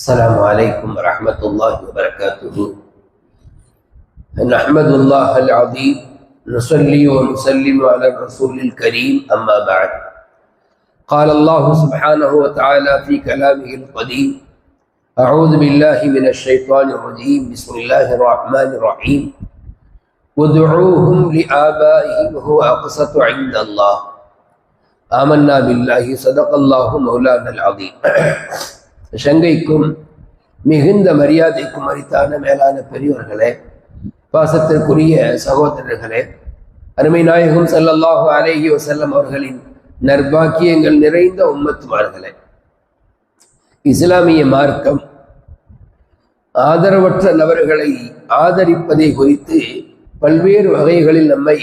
السلام عليكم ورحمة الله وبركاته. نحمد الله العظيم نصلي ونسلم على الرسول الكريم أما بعد. قال الله سبحانه وتعالى في كلامه القديم: أعوذ بالله من الشيطان الرجيم. بسم الله الرحمن الرحيم. وادعوهم لآبائهم هو أقسط عند الله. آمنا بالله صدق الله مولانا العظيم. சங்கைக்கும் மிகுந்த மரியாதைக்கும் அரித்தான மேலான பெரியவர்களே, பாசத்திற்குரிய சகோதரர்களே, அருமை நாயகம் ஸல்லல்லாஹு அலைஹி வஸல்லம் அவர்களின் நற்பாக்கியங்கள் நிறைந்த உம்மத்துமார்களே, இஸ்லாமிய மார்க்கம் ஆதரவற்ற நபர்களை ஆதரிப்பதை குறித்து பல்வேறு வகைகளில் நம்மை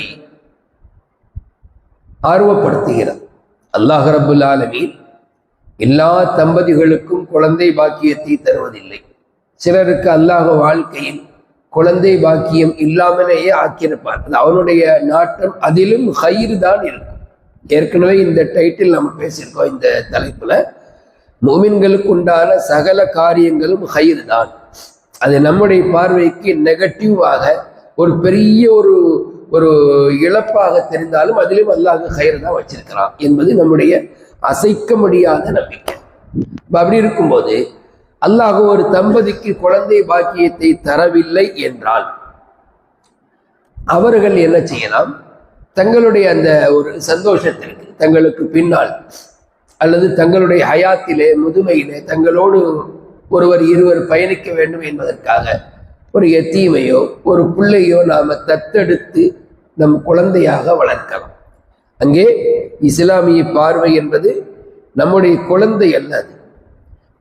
ஆர்வப்படுத்துகிறார். அல்லாஹ் ரப்புல் ஆலமீன் எல்லா தம்பதிகளுக்கும் குழந்தை பாக்கியத்தை தருவதில்லை. சிலருக்கு அல்லாஹ் வாழ்க்கையில் குழந்தை பாக்கியம் இல்லாமலேயே ஆக்கியிருப்பார். அவனுடைய நாட்டம் அதிலும் ஹைர் தான் இருக்கும். ஏற்கனவே இந்த டைட்டில் நம்ம பேசியிருக்கோம். இந்த தலைப்புல முஃமின்களுக்கு உண்டான சகல காரியங்களும் ஹைர் தான். அது நம்முடைய பார்வைக்கு நெகட்டிவாக ஒரு பெரிய ஒரு இழப்பாக தெரிந்தாலும் அதிலும் அல்லாஹ் ஹைர் தான் வச்சிருக்கிறான் என்பது நம்முடைய அசைக்க முடியாத நம்பிக்கை. அப்படி இருக்கும்போது அல்லாஹ் ஒரு தம்பதிக்கு குழந்தை பாக்கியத்தை தரவில்லை என்றால் அவர்கள் என்ன செய்யலாம்? தங்களுடைய அந்த ஒரு சந்தோஷத்திற்கு தங்களுக்கு பின்னால் அல்லது தங்களுடைய ஹயாத்திலே முதுமையிலே தங்களோடு ஒருவர் இருவர் பயணிக்க வேண்டும் என்பதற்காக ஒரு எத்தீமையோ ஒரு பிள்ளையோ நாம தத்தெடுத்து நம் குழந்தையாக வளர்க்கலாம். அங்கே இஸ்லாமிய பார்வை என்பது நம்முடைய குழந்தை அல்ல, அது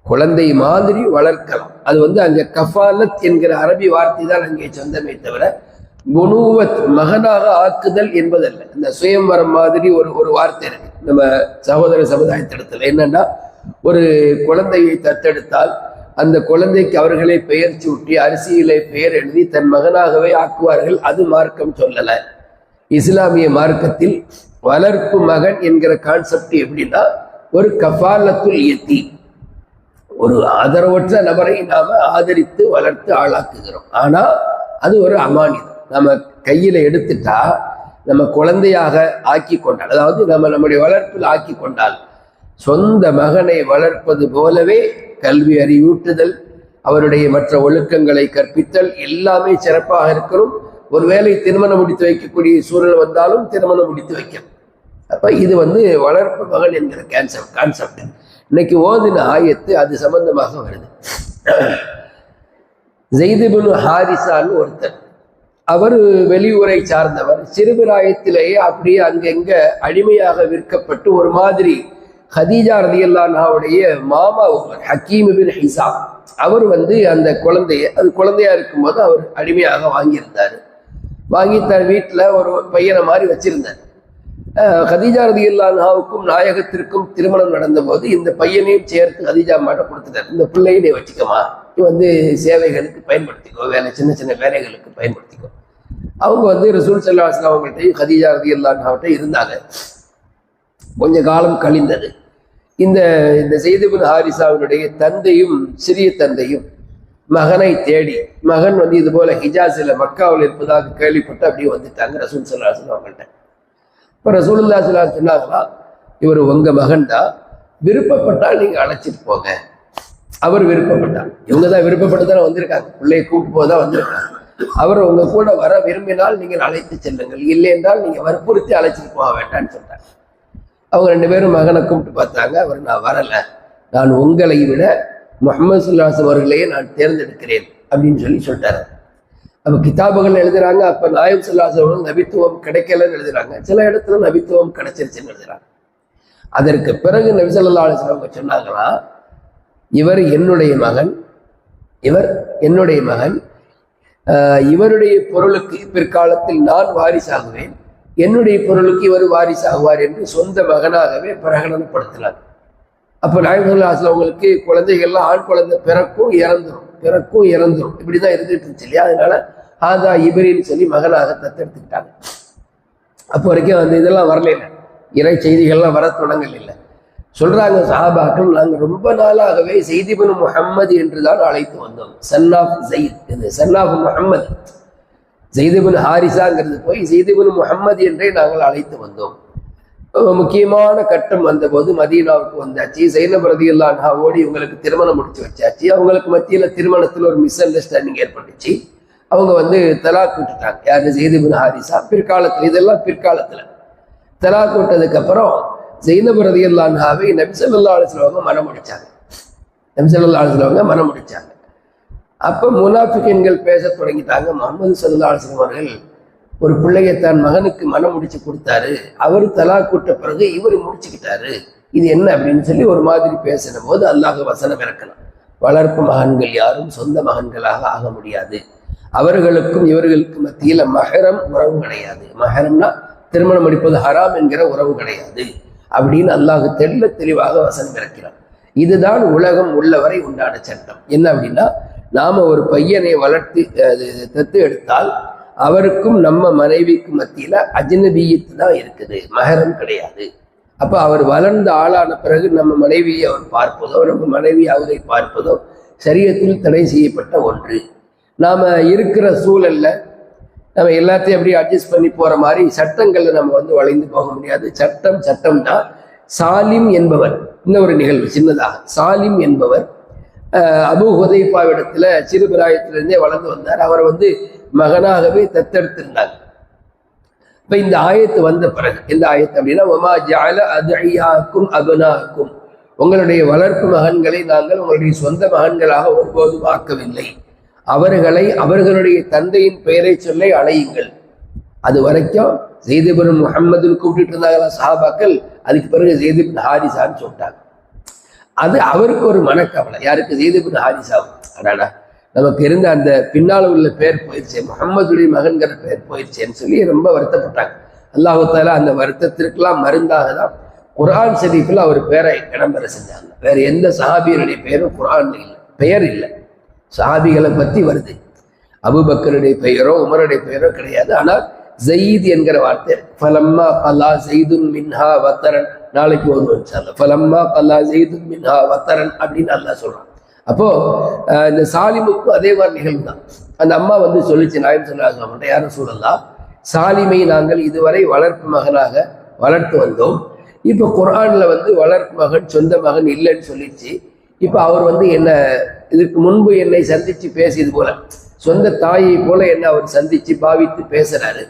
குழந்தை மாதிரி வளர்க்கலாம். அது அங்கே கஃபாலத் என்கிற அரபி வார்த்தை தான் அங்கே சொந்தமே தவிர குனூவத் மகனாக ஆக்குதல் என்பதல்ல. இந்த சுயம்வரம் மாதிரி ஒரு வார்த்தை இருக்கு நம்ம சகோதர சமுதாயத்திடத்தில். என்னன்னா, ஒரு குழந்தையை தத்தெடுத்தால் அந்த குழந்தைக்கு அவர்களை பெயர் சூட்டி அரிசியிலே பெயர் எழுதி தன் மகனாகவே ஆக்குவார்கள். அது மார்க்கம் சொல்லல. இஸ்லாமிய மார்க்கத்தில் வளர்ப்பு மகன் என்கிற கான்செப்ட் எப்படின்னா, ஒரு கஃபாலத்துல் யத்தீம், ஒரு ஆதரவற்ற நபரை நாம ஆதரித்து வளர்த்து ஆளாக்குகிறோம். ஆனா அது ஒரு அமானிதம். நம்ம கையில எடுத்துட்டா நம்ம குழந்தையாக ஆக்கி கொண்டால், அதாவது நம்முடைய வளர்ப்பில் ஆக்கி கொண்டால், சொந்த மகனை வளர்ப்பது போலவே கல்வி அறிவூட்டுதல், அவருடைய மற்ற ஒழுக்கங்களை கற்பித்தல் எல்லாமே சிறப்பாக இருக்கணும். ஒருவேளை திருமணம் முடித்து வைக்கக்கூடிய சூழல் வந்தாலும் திருமணம் முடித்து வைக்கணும். அப்ப இது வளர்ப்பு மகன் என்கிற கான்செப்ட். இன்னைக்கு ஓதின ஆயத்து அது சம்பந்தமாக வருது. ஸைத் இப்னு ஹாரிஸான்னு ஒருத்தர், அவர் வெளியூரை சார்ந்தவர். சிறுபிராயத்திலேயே அப்படியே அங்கெங்க அடிமையாக விற்கப்பட்டு ஒரு மாதிரி ஹதீஜா ரலியல்லாஹு அன்ஹாவுடைய மாமா ஒருவர் ஹக்கீம் இப்னு ஹிஸாம், அவர் அந்த அது குழந்தையா இருக்கும்போது அவர் அடிமையாக வாங்கியிருந்தார். வாங்கி தன் வீட்டுல ஒரு பையனை மாதிரி வச்சிருந்தார். ஹதீஜா ரலியல்லாஹு அன்ஹாவுக்கும் நாயகத்திற்கும் திருமணம் நடந்த போது இந்த பையனையும் சேர்த்து ஹதீஜா மாட்ட கொடுத்துட்டார். இந்த பிள்ளையை நீ வச்சுக்கமா, நீ சேவைகளுக்கு பயன்படுத்திக்கோ, சின்ன சின்ன வேலைகளுக்கு பயன்படுத்திக்கோ. அவங்க ரசூல் ஸல்லல்லாஹு அலைஹி வஸல்லம் அவங்கள்ட்டையும் ஹதீஜா ரலியல்லாஹு அன்ஹாட்ட இருந்தாங்க. கொஞ்ச காலம் கழிந்தது. இந்த ஸைத் இப்னு ஹாரிஸாவினுடைய தந்தையும் சிறிய தந்தையும் மகனை தேடி, மகன் இது போல ஹிஜாஸில் மக்காவில் இருப்பதாக கேள்விப்பட்டு அப்படியே வந்துட்டாங்க ரசூல் ஸல்லல்லாஹு அலைஹி வஸல்லம் அவங்கள்ட்ட. இப்போ ரசூலுல்லாஹி ஸல்லல்லாஹு அலைஹி வஸல்லம் சொன்னாங்களா, இவர் உங்க மகன் தான், விருப்பப்பட்டால் நீங்க அழைச்சிட்டு போங்க. அவர் விருப்பப்பட்டார். இவங்க தான் விருப்பப்பட்டு தானே வந்திருக்காங்க, பிள்ளையை கூப்பிட்டு போதான் வந்திருக்காங்க. அவர் உங்க கூட வர விரும்பினால் நீங்கள் அழைத்து செல்லுங்கள், இல்லை என்றால் நீங்க வற்புறுத்தி அழைச்சிட்டு போக வேண்டாம்னு சொன்னாங்க. அவங்க ரெண்டு பேரும் மகனை கூப்பிட்டு பார்த்தாங்க. அவர், நான் வரல, நான் உங்களை விட முஹம்மது ஸல்லல்லாஹு அலைஹி வஸல்லம் அவர்களையே நான் தேர்ந்தெடுக்கிறேன் அப்படின்னு சொல்லிட்டாரு. அப்ப கிதாபுகள் எழுதுறாங்க, அப்ப நாயகம் ஸல்லல்லாஹு அலைஹி வஸல்லம் நபித்துவம் கிடைக்கலன்னு எழுதுறாங்க, சில இடத்துல நபித்துவம் கிடைச்சிருச்சுன்னு எழுதுறாங்க. அதற்கு பிறகு நபி ஸல்லல்லாஹு அலைஹி வஸல்லம் சொன்னாங்களா, இவர் என்னுடைய மகன், இவருடைய பொருளுக்கு பிற்காலத்தில் நான் வாரிசாகுவேன், என்னுடைய பொருளுக்கு இவர் வாரிசாகுவார் என்று சொந்த மகனாகவே பிரகடனப்படுத்தினார். அப்போ நாயகம் ஸல்லல்லாஹு அலைஹி வஸல்லம் அவங்களுக்கு குழந்தைகள்லாம் ஆண் குழந்தை பிறக்கும் இறந்துரும் இப்படிதான் இருந்துட்டு இருந்துச்சு இல்லையா? அதனால ஆதா இப்ரீன்னு சொல்லி மகனாக தத்தெடுத்துக்கிட்டாங்க. அப்போ வரைக்கும் இதெல்லாம் வரல, இறை செய்திகள்லாம் வர தொடங்கல. சொல்றாங்க சஹாபாக்கள், நாங்கள் ரொம்ப நாளாகவே ஸைத் இப்னு முஹம்மது என்றுதான் அழைத்து வந்தோம். Son of Zaid, son of Muhammad, Zaid ibn ஹாரிசாங்கிறது போய் ஸைத் இப்னு முஹம்மது என்றே நாங்கள் அழைத்து வந்தோம். முக்கியமான கட்டம் வந்தபோது மதீனாவுக்கு வந்தாச்சு. ஸைனப் ரலியல்லாஹு அன்ஹாவோடு இவங்களுக்கு திருமணம் முடிச்சு வச்சாச்சு. அவங்களுக்கு மத்தியில் திருமணத்தில் ஒரு மிஸ் அண்டர்ஸ்டாண்டிங் ஏற்பட்டுச்சு. அவங்க தலாக் விட்டுட்டாங்க. யாரு? ஸைத் இப்னு ஹாரிசா. பிற்காலத்தில், இதெல்லாம் பிற்காலத்தில் தலாக் விட்டதுக்கு அப்புறம் ஸைனப் ரலியல்லாஹு அன்ஹாவை நபி ஸல்லல்லாஹு அலைஹி வஸல்லம் மனம் முடிச்சாங்க. நபி ஸல்லல்லாஹு அலைஹி வஸல்லம் மனம் முடிச்சாங்க. அப்ப முனாஃபிகீன்கள் பேச தொடங்கிட்டாங்க. முஹம்மது ஸல்லல்லாஹு அலைஹி வஸல்லம் அவர்கள் ஒரு பிள்ளையை தன் மகனுக்கு மனம் முடிச்சு கொடுத்தாரு, அவர் தலாக் விட்ட பிறகு இவர் முடிச்சுக்கிட்டாரு, இது என்ன அப்படின்னு சொல்லி ஒரு மாதிரி பேசின போது அல்லாஹ் வசனம் இறக்கலாம். வளர்ப்பு மகன்கள் யாரும் சொந்த மகன்களாக ஆக முடியாது, அவர்களுக்கும் இவர்களுக்கும் மத்தியில் மஹரம் உறவு கிடையாது. மஹரம்னா திருமணம் முடிப்பது ஹராம் என்கிற உறவு கிடையாது அப்படின்னு அல்லாஹ் தெளிவாக வசனம் இறக்கிறான். இதுதான் உலகம் உள்ளவரை உண்டான சட்டம். என்ன அப்படின்னா, நாம ஒரு பையனை வளர்த்து தத்து எடுத்தால் அவருக்கும் நம்ம மனைவிக்கு மத்தியில அஜ்னபியத்து தான் இருக்குது, மஹரம் கிடையாது. அப்ப அவர் வளர்ந்த ஆளான பிறகு நம்ம மனைவியை அவர் பார்ப்பதோ, நம்ம மனைவி அவரை பார்ப்பதோ சரியத்தில் தடை செய்யப்பட்ட ஒன்று. நாம இருக்கிற சூழல்ல நம்ம எல்லாத்தையும் அப்படியே அட்ஜஸ்ட் பண்ணி போற மாதிரி சட்டங்கள்ல நம்ம வளைந்து போக முடியாது. சட்டம் தான். சாலிம் என்பவர், இன்னொரு நிகழ்வு சின்னதாக, சாலிம் என்பவர் அபூ ஹுதைஃபாவிடத்துல சிறுபிராயத்திலிருந்தே வளர்ந்து வந்தார். அவரை மகனாகவே தத்தெடுத்திருந்தாங்க. இப்ப இந்த ஆயத்து வந்த பிறகு, எந்த ஆயத்து அப்படின்னா, வமா ஜஅல அத்இயாக்கும் அப்னாக்கும், உங்களுடைய வளர்ப்பு மகன்களை நாங்கள் உங்களுடைய சொந்த மகன்களாக ஒருபோதும் ஆக்கவில்லை, அவர்களை அவர்களுடைய தந்தையின் பெயரை சொல்லி அழையுங்கள். அது வரைக்கும் ஸைத் இப்னு முஹம்மதுன்னு கூப்பிட்டு இருந்தாங்களா சஹாபாக்கள், அதுக்கு பிறகு ஸைத் இப்னு ஹாரிசான்னு சொல்லிட்டாங்க. அது அவருக்கு ஒரு மனக்கவலை. யாருக்கு? ஸைத் இப்னு ஹாரிசாவும். அடாடா, நமக்கு இருந்த அந்த பின்னால் உள்ள பேர் போயிடுச்சு, முஹம்மதுடைய மகன்கிற பேர் போயிடுச்சேன்னு சொல்லி ரொம்ப வருத்தப்பட்டாங்க. அல்லாஹ் தஆலா அந்த வருத்தத்திற்கெல்லாம் மருந்தாக தான் குர்ஆன் ஷரீஃபில் அவர் பேரை இடம்பெற செஞ்சாங்க. வேற எந்த சஹாபியருடைய பேரும் குர்ஆன்ல இல்லை, பெயர் இல்லை. சஹாபிகளை பத்தி வருது, அபூபக்கருடைய பெயரோ உமருடைய பெயரோ கிடையாது. ஆனால் ஸைத் என்கிற வார்த்தை, ஃபலம்மா கலா ஸைதுன் மின்ஹா வத்தரன், நாளைக்கு ஓதுவோம் இன்ஷாஅல்லாஹ். ஃபலம்மா கலா ஸைதுன் மின்ஹா வத்தரன் அப்படின்னு அல்லாஹ் சொல்றான். அப்போ இந்த சாலிமுக்கும் அதே மாதிரி நிகழ்வு தான். அந்த அம்மா சொல்லிச்சு நாயம் ஸல்லல்லாஹு யார ரசூலல்லாஹ், சாலிமை நாங்கள் இதுவரை வளர்ப்பு மகனாக வளர்த்து வந்தோம். இப்போ குர்ஆன்ல வளர்ப்பு மகன் சொந்த மகன் இல்லைன்னு சொல்லிடுச்சு. இப்போ அவர் என்ன இதுக்கு முன்பு என்னை சந்திச்சு பேசியது போல, சொந்த தாயை போல என்ன அவர் சந்திச்சு பாவித்து பேசுறாரு.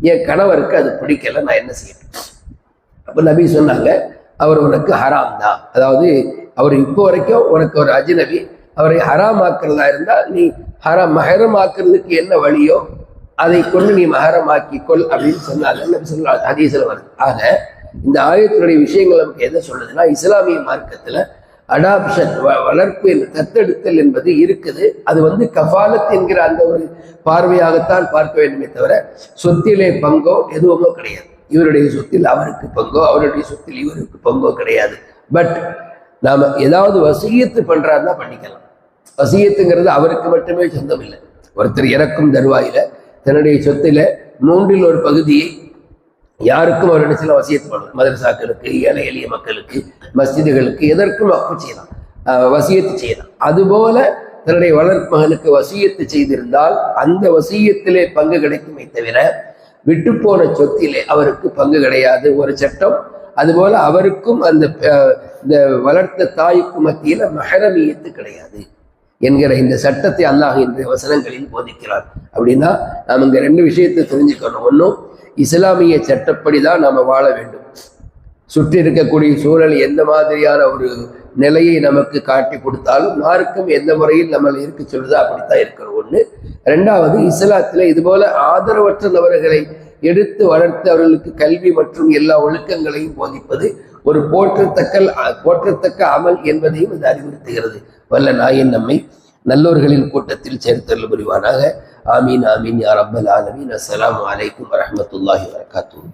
என் கணவருக்கு அது பிடிக்கல, நான் என்ன செய்யணும்? அப்ப நபி சொன்னாங்க, அவர் உனக்கு ஹராம் தான். அதாவது அவர் இப்போ வரைக்கும் உனக்கு ஒரு அஜ்னபி, அவரை ஹராம் ஆக்குறதா இருந்தா நீ மஹரம் ஆக்குறதுக்கு என்ன வழியோ அதை கொண்டு நீ மஹரம் ஆக்கிக்கொள் அப்படின்னு சொன்னாங்க. நபி ஸல்லல்லாஹு அலைஹி ஹதீஸ்ல வருது. ஆக இந்த ஆயத்தினுடைய விஷயங்கள் நமக்கு எதை சொல்லுதுன்னா, இஸ்லாமிய மார்க்கத்துல அடாப்ஷன், வளர்ப்பு, தத்தெடுத்தல் என்பது இருக்குது. அது கஃபாலத் என்கிற அந்த ஒரு பார்வையாகத்தான் பார்க்க வேண்டுமே தவிர சொத்திலே பங்கோ எதுவுமோ கிடையாது. இவருடைய சொத்தில் அவருக்கு பங்கோ, அவருடைய சொத்தில் இவருக்கு பங்கோ கிடையாது. பட் நாம ஏதாவது வசியத்து பண்றாருன்னா பண்ணிக்கலாம். வசியத்துங்கிறது அவருக்கு மட்டுமே சொந்தம் இல்லை. ஒருத்தர் இறக்கும் தருவாயில தன்னுடைய சொத்துல 1/3 பகுதியை யாருக்கும் அவரிடத்துல வசியத்து பண்ணலாம். மதரசாக்களுக்கு, ஏழை எளிய மக்களுக்கு, மஸ்ஜிதுகளுக்கு, எதற்கும் வக்ஃப் செய்யலாம், வசியத்து செய்யலாம். அதுபோல தன்னுடைய வளர்ப்பு மகனுக்கு வசியத்து செய்திருந்தால் அந்த வசியத்திலே பங்கு கிடைக்குமே தவிர விட்டு போன சொத்திலே அவருக்கு பங்கு கிடையாது, ஒரு சட்டம். அதுபோல அவருக்கும் அந்த வளர்த்த தாய்க்கு மத்தியில மஹரமியத்து கிடையாது என்கிற இந்த சட்டத்தை அல்லாஹ் இன்றைய வசனங்களில் போதிக்கிறார். அப்படின்னா நாம் இங்க 2 விஷயத்தை தெரிஞ்சுக்கணும். ஒன்றும் இஸ்லாமிய சட்டப்படி தான் நாம வாழ வேண்டும். சுற்றி இருக்கக்கூடிய சூழல் எந்த மாதிரியான ஒரு நிலையை நமக்கு காட்டி கொடுத்தாலும் மார்க்கம் எந்த முறையில் நம்மளை இருக்க சொல்லுதோ அப்படித்தான் இருக்கிறோம். ஒண்ணு. 2வது, இஸ்லாத்துல இதுபோல ஆதரவற்ற நபர்களை எடுத்து வளர்த்து அவர்களுக்கு கல்வி மற்றும் எல்லா ஒழுக்கங்களையும் போதிப்பது ஒரு போற்றத்தக்க அமல் என்பதையும் இது அறிவுறுத்துகிறது. வல்ல நாயன் நம்மை நல்லோர்களின் கூட்டத்தில் சேர்த்தல் புரிவானாக. ஆமீன் ஆமீன் யா ரப்பல் ஆலமீன். அஸ்ஸலாமு அலைக்கும் வரஹ்மத்துல்லாஹி வபரகாத்துஹு.